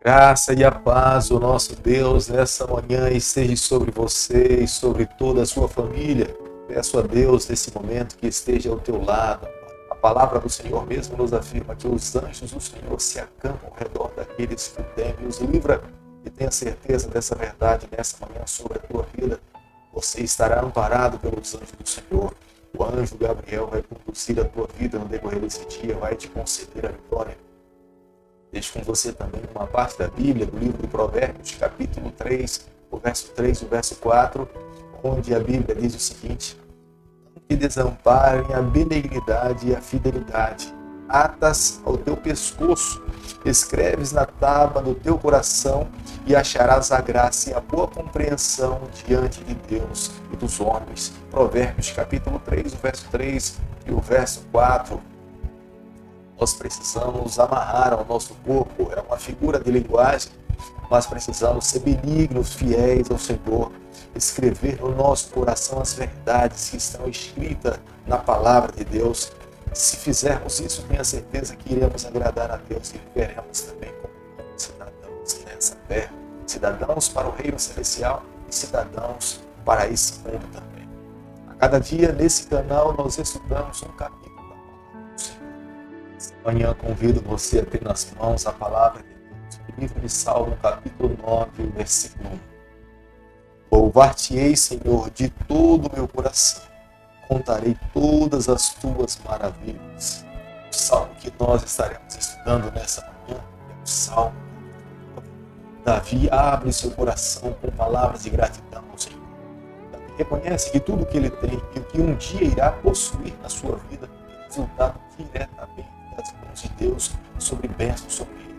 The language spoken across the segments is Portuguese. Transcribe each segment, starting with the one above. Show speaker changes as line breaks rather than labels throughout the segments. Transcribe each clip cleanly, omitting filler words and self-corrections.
Graça e a paz do nosso Deus nessa manhã esteja sobre você e sobre toda a sua família. Peço a Deus nesse momento que esteja ao teu lado. A palavra do Senhor mesmo nos afirma que os anjos do Senhor se acampam ao redor daqueles que o temem e os livra. E tenha certeza dessa verdade nessa manhã sobre a tua vida. Você estará amparado pelos anjos do Senhor. O anjo Gabriel vai conduzir a tua vida no decorrer desse dia, vai te conceder a vitória. Deixo com você também uma parte da Bíblia, do livro de Provérbios, capítulo 3, o verso 3 e o verso 4, onde a Bíblia diz o seguinte: não te desamparem a benignidade e a fidelidade, atas ao teu pescoço, escreves na tábua do teu coração e acharás a graça e a boa compreensão diante de Deus e dos homens. Provérbios, capítulo 3, o verso 3 e o verso 4. Nós precisamos amarrar ao nosso corpo, é uma figura de linguagem, nós precisamos ser benignos, fiéis ao Senhor, escrever no nosso coração as verdades que estão escritas na palavra de Deus. Se fizermos isso, tenha certeza que iremos agradar a Deus e viveremos também como cidadãos nessa terra, cidadãos para o reino celestial e cidadãos para esse mundo também. A cada dia nesse canal nós estudamos um capítulo. Amanhã convido você a ter nas mãos a palavra de Deus, o livro de Salmo, capítulo 9, versículo 1. Louvar-te-ei, Senhor, de todo o meu coração, contarei todas as tuas maravilhas. O salmo que nós estaremos estudando nessa manhã é o Salmo 9. Davi abre seu coração com palavras de gratidão ao Senhor. Davi reconhece que tudo que ele tem e o que um dia irá possuir na sua vida é resultado diretamente das mãos de Deus, sobre bênçãos sobre ele.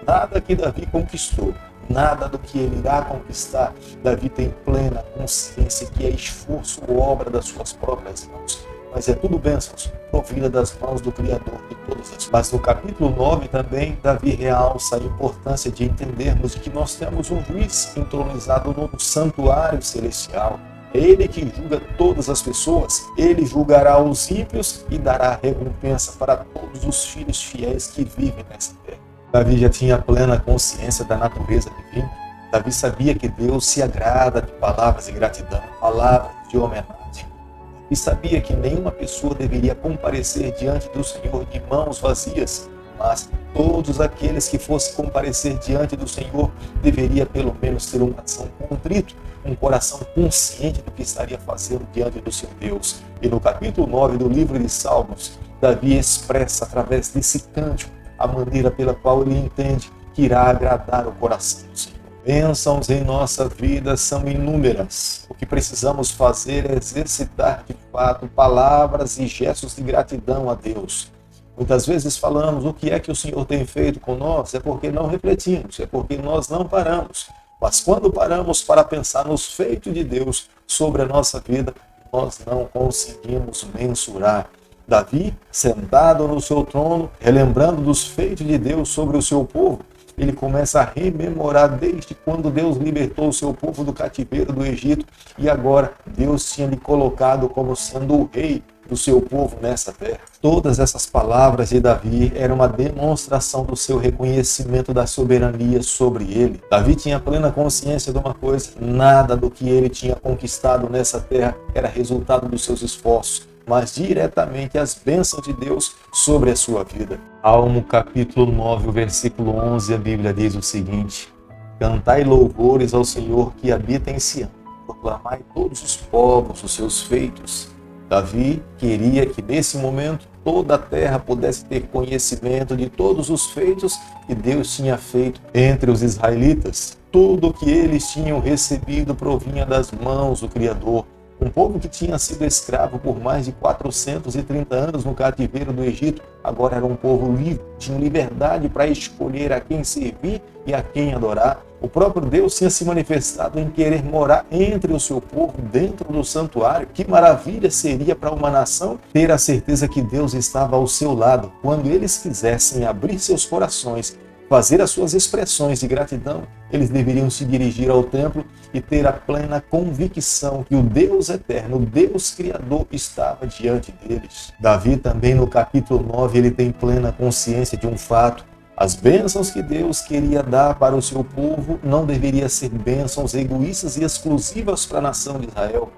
Nada que Davi conquistou, nada do que ele irá conquistar, Davi tem plena consciência que é esforço ou obra das suas próprias mãos, mas é tudo bênçãos, provida das mãos do Criador de todas as coisas. Mas no capítulo 9 também, Davi realça a importância de entendermos que nós temos um juiz entronizado no santuário celestial. É ele que julga todas as pessoas, ele julgará os ímpios e dará recompensa para todos os filhos fiéis que vivem nessa terra. Davi já tinha plena consciência da natureza divina. Davi sabia que Deus se agrada de palavras de gratidão, palavras de homenagem. E sabia que nenhuma pessoa deveria comparecer diante do Senhor de mãos vazias, mas todos aqueles que fossem comparecer diante do Senhor deveria pelo menos ter um coração contrito, um coração consciente do que estaria fazendo diante do seu Deus. E no capítulo 9 do livro de Salmos, Davi expressa através desse cântico a maneira pela qual ele entende que irá agradar o coração do Senhor. Bênçãos em nossa vida são inúmeras. O que precisamos fazer é exercitar de fato palavras e gestos de gratidão a Deus. Muitas vezes falamos o que é que o Senhor tem feito com nós, é porque não refletimos, é porque nós não paramos. Mas quando paramos para pensar nos feitos de Deus sobre a nossa vida, nós não conseguimos mensurar. Davi, sentado no seu trono, relembrando dos feitos de Deus sobre o seu povo, ele começa a rememorar desde quando Deus libertou o seu povo do cativeiro do Egito e agora Deus tinha lhe colocado como sendo o rei do seu povo nessa terra. Todas essas palavras de Davi eram uma demonstração do seu reconhecimento da soberania sobre ele. Davi tinha plena consciência de uma coisa: nada do que ele tinha conquistado nessa terra era resultado dos seus esforços, mas diretamente as bênçãos de Deus sobre a sua vida. Salmo capítulo 9, o versículo 11, a Bíblia diz o seguinte: cantai louvores ao Senhor que habita em Sião, proclamai todos os povos os seus feitos. Davi queria que nesse momento toda a terra pudesse ter conhecimento de todos os feitos que Deus tinha feito entre os israelitas. Tudo o que eles tinham recebido provinha das mãos do Criador. Um povo que tinha sido escravo por mais de 430 anos no cativeiro do Egito, agora era um povo livre, tinha liberdade para escolher a quem servir e a quem adorar. O próprio Deus tinha se manifestado em querer morar entre o seu povo, dentro do santuário. Que maravilha seria para uma nação ter a certeza que Deus estava ao seu lado, quando eles quisessem abrir seus corações, fazer as suas expressões de gratidão, eles deveriam se dirigir ao templo e ter a plena convicção que o Deus eterno, o Deus criador, estava diante deles. Davi também no capítulo 9, ele tem plena consciência de um fato: As bênçãos que Deus queria dar para o seu povo não deveriam ser bênçãos egoístas e exclusivas para a nação de Israel.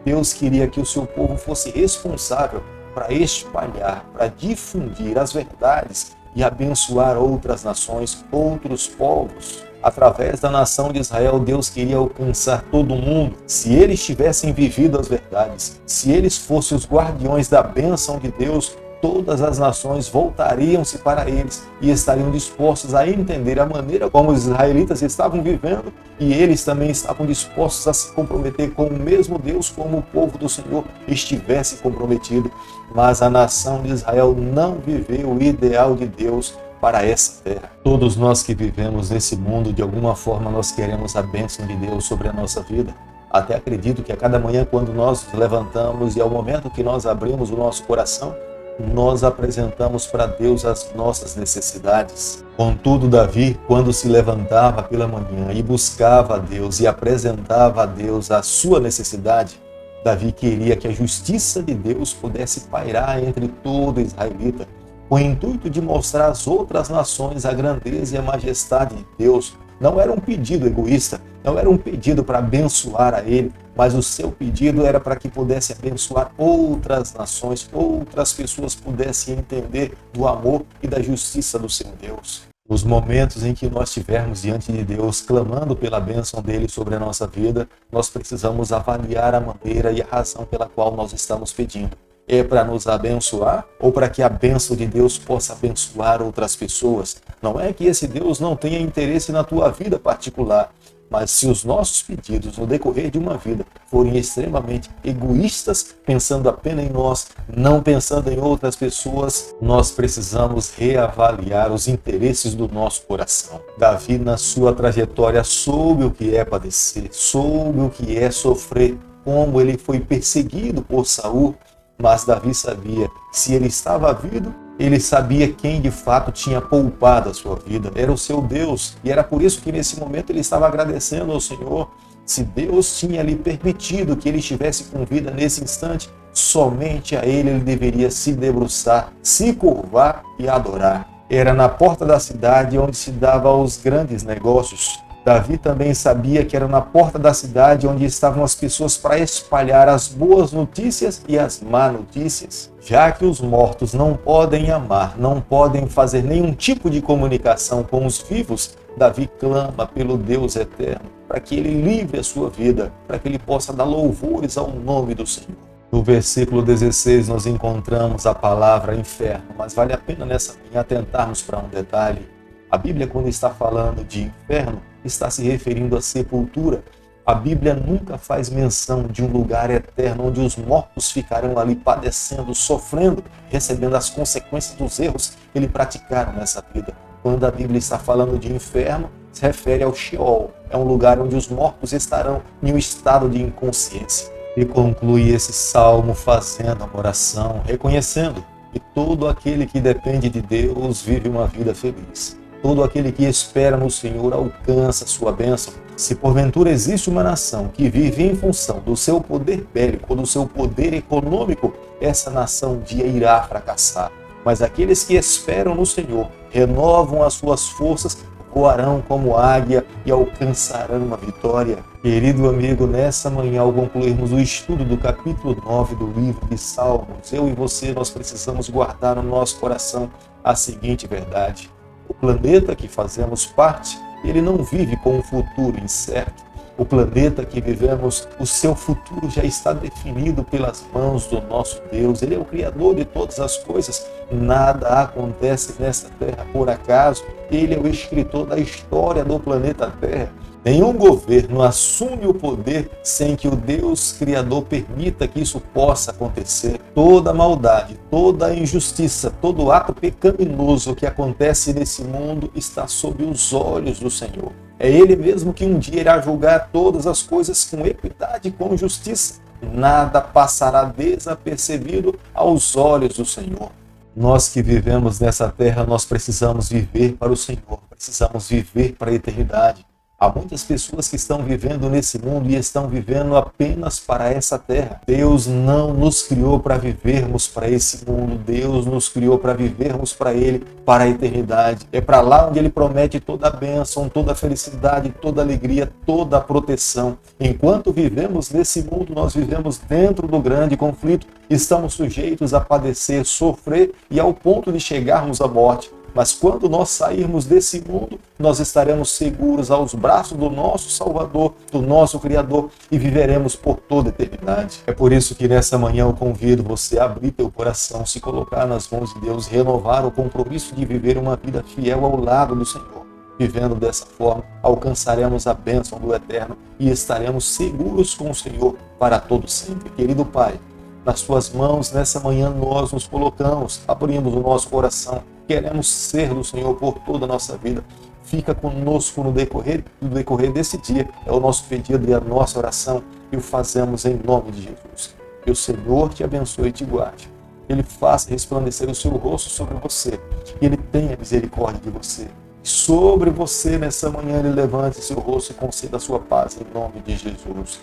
Deus queria que o seu povo fosse responsável para espalhar, para difundir as verdades e abençoar outras nações, outros povos. Através da nação de Israel, Deus queria alcançar todo mundo. Se eles tivessem vivido as verdades, se eles fossem os guardiões da bênção de Deus, todas as nações voltariam-se para eles e estariam dispostos a entender a maneira como os israelitas estavam vivendo, e eles também estavam dispostos a se comprometer com o mesmo Deus como o povo do Senhor estivesse comprometido. Mas a nação de Israel não viveu o ideal de Deus para essa terra. Todos nós que vivemos nesse mundo, de alguma forma nós queremos a bênção de Deus sobre a nossa vida. Até acredito que a cada manhã, quando nós nos levantamos e ao momento que nós abrimos o nosso coração, nós apresentamos para Deus as nossas necessidades. Contudo, Davi, quando se levantava pela manhã e buscava a Deus e apresentava a Deus a sua necessidade, Davi queria que a justiça de Deus pudesse pairar entre todo israelita, com o intuito de mostrar às outras nações a grandeza e a majestade de Deus. Não era um pedido egoísta, não era um pedido para abençoar a ele, mas o seu pedido era para que pudesse abençoar outras nações, outras pessoas pudessem entender do amor e da justiça do seu Deus. Os momentos em que nós estivermos diante de Deus, clamando pela bênção dele sobre a nossa vida, nós precisamos avaliar a maneira e a razão pela qual nós estamos pedindo. É para nos abençoar ou para que a bênção de Deus possa abençoar outras pessoas? Não é que esse Deus não tenha interesse na tua vida particular, mas se os nossos pedidos no decorrer de uma vida forem extremamente egoístas, pensando apenas em nós, não pensando em outras pessoas, nós precisamos reavaliar os interesses do nosso coração. Davi, na sua trajetória, soube o que é padecer, soube o que é sofrer, como ele foi perseguido por Saul. Mas Davi sabia, se ele estava vivo, ele sabia quem de fato tinha poupado a sua vida. Era o seu Deus. E era por isso que nesse momento ele estava agradecendo ao Senhor. Se Deus tinha lhe permitido que ele estivesse com vida nesse instante, somente a ele deveria se debruçar, se curvar e adorar. Era na porta da cidade onde se dava os grandes negócios. Davi também sabia que era na porta da cidade onde estavam as pessoas para espalhar as boas notícias e as más notícias. Já que os mortos não podem amar, não podem fazer nenhum tipo de comunicação com os vivos, Davi clama pelo Deus eterno para que ele livre a sua vida, para que ele possa dar louvores ao nome do Senhor. No versículo 16 nós encontramos a palavra inferno, mas vale a pena nessa manhã atentarmos para um detalhe. A Bíblia, quando está falando de inferno, está se referindo à sepultura. A Bíblia nunca faz menção de um lugar eterno onde os mortos ficarão ali padecendo, sofrendo, recebendo as consequências dos erros que eles praticaram nessa vida. Quando a Bíblia está falando de inferno, se refere ao Sheol. É um lugar onde os mortos estarão em um estado de inconsciência. E conclui esse salmo fazendo uma oração, reconhecendo que todo aquele que depende de Deus vive uma vida feliz. Todo aquele que espera no Senhor alcança sua bênção. Se porventura existe uma nação que vive em função do seu poder bélico ou do seu poder econômico, essa nação um dia irá fracassar. Mas aqueles que esperam no Senhor renovam as suas forças, voarão como águia e alcançarão uma vitória. Querido amigo, nessa manhã, ao concluirmos o estudo do capítulo 9 do livro de Salmos, eu e você, nós precisamos guardar no nosso coração a seguinte verdade. O planeta que fazemos parte, ele não vive com um futuro incerto. O planeta que vivemos, o seu futuro já está definido pelas mãos do nosso Deus. Ele é o Criador de todas as coisas. Nada acontece nesta terra por acaso. Ele é o escritor da história do planeta Terra. Nenhum governo assume o poder sem que o Deus Criador permita que isso possa acontecer. Toda maldade, toda injustiça, todo ato pecaminoso que acontece nesse mundo está sob os olhos do Senhor. É Ele mesmo que um dia irá julgar todas as coisas com equidade e com justiça. Nada passará desapercebido aos olhos do Senhor. Nós que vivemos nessa terra, nós precisamos viver para o Senhor, precisamos viver para a eternidade. Há muitas pessoas que estão vivendo nesse mundo e estão vivendo apenas para essa terra. Deus não nos criou para vivermos para esse mundo. Deus nos criou para vivermos para Ele, para a eternidade. É para lá onde Ele promete toda a bênção, toda a felicidade, toda a alegria, toda a proteção. Enquanto vivemos nesse mundo, nós vivemos dentro do grande conflito. Estamos sujeitos a padecer, sofrer e ao ponto de chegarmos à morte. Mas quando nós sairmos desse mundo, nós estaremos seguros aos braços do nosso Salvador, do nosso Criador, e viveremos por toda a eternidade. É por isso que nessa manhã eu convido você a abrir teu coração, se colocar nas mãos de Deus, renovar o compromisso de viver uma vida fiel ao lado do Senhor. Vivendo dessa forma, alcançaremos a bênção do Eterno e estaremos seguros com o Senhor para todo sempre. Querido Pai, nas tuas mãos, nessa manhã, nós nos colocamos, abrimos o nosso coração, queremos ser do Senhor por toda a nossa vida. Fica conosco no decorrer desse dia. É o nosso pedido e a nossa oração e o fazemos em nome de Jesus. Que o Senhor te abençoe e te guarde. Ele faça resplandecer o seu rosto sobre você e Ele tenha misericórdia de você. E sobre você nessa manhã Ele levante seu rosto e conceda a sua paz em nome de Jesus.